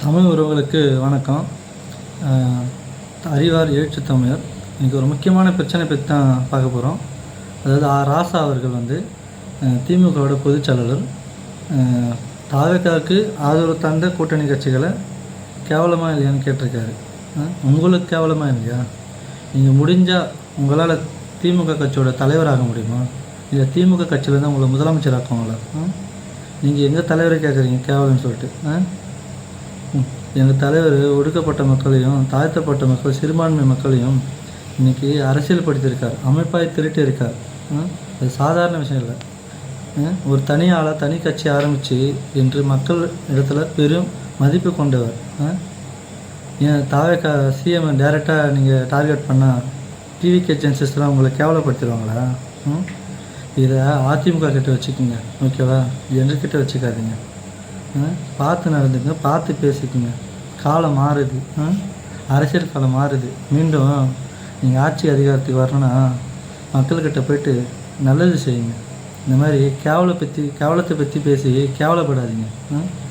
தமிழ் உறவுகளுக்கு வணக்கம். அறிவார் எழுச்சி தமிழர். இன்றைக்கி ஒரு முக்கியமான பிரச்சனை பற்றி தான் பார்க்க போகிறோம். அதாவது ராசா அவர்கள் திமுகவோட பொதுச்செயலாளர் தாவேக்காவுக்கு ஆதரவு தந்த கூட்டணி கட்சிகளை கேவலமாக இல்லையான்னு கேட்டிருக்காரு. உங்களுக்கு கேவலமாக இல்லையா? நீங்கள் முடிஞ்சால் உங்களால் திமுக கட்சியோட தலைவராக முடியுமா? இல்லை திமுக கட்சியில் தான் உங்களை முதலமைச்சர் ஆக்குவாங்களா? நீங்கள் எங்கள் தலைவரை கேட்குறீங்க கேவலம்னு சொல்லிட்டு. எங்கள் தலைவர் ஒடுக்கப்பட்ட மக்களையும் தாழ்த்தப்பட்ட மக்கள் சிறுபான்மை மக்களையும் இன்றைக்கி அரசியல் படுத்தியிருக்கார், அமைப்பாய் திரட்டியிருக்கார். அது சாதாரண விஷயம் இல்லை. ஒரு தனியால் தனி கட்சி ஆரம்பித்து என்று மக்கள் இடத்துல பெரும் மதிப்பு கொண்டவர். ஏன் தாவேக்கா சிஎம் டைரெக்டாக நீங்கள் டார்கெட் பண்ணால் டிவிகே ஜென்சஸ்லாம் உங்களை கேவலப்படுத்திடுவாங்களா? இதை அதிமுக கிட்ட வச்சுக்கோங்க, ஓகேவா? எங்ககிட்ட வச்சுக்காதீங்க. பார்த்து நடந்துங்க, பார்த்து பேசிக்கோங்க. காலம் மாறுது, அரசியல் காலம் மாறுது. மீண்டும் நீங்கள் ஆட்சி அதிகாரத்துக்கு வரணும்னா மக்கள்கிட்ட போய்ட்டு நல்லது செய்யுங்க. இந்த மாதிரி கேவலத்தை பற்றி பேசி கேவலப்படாதீங்க.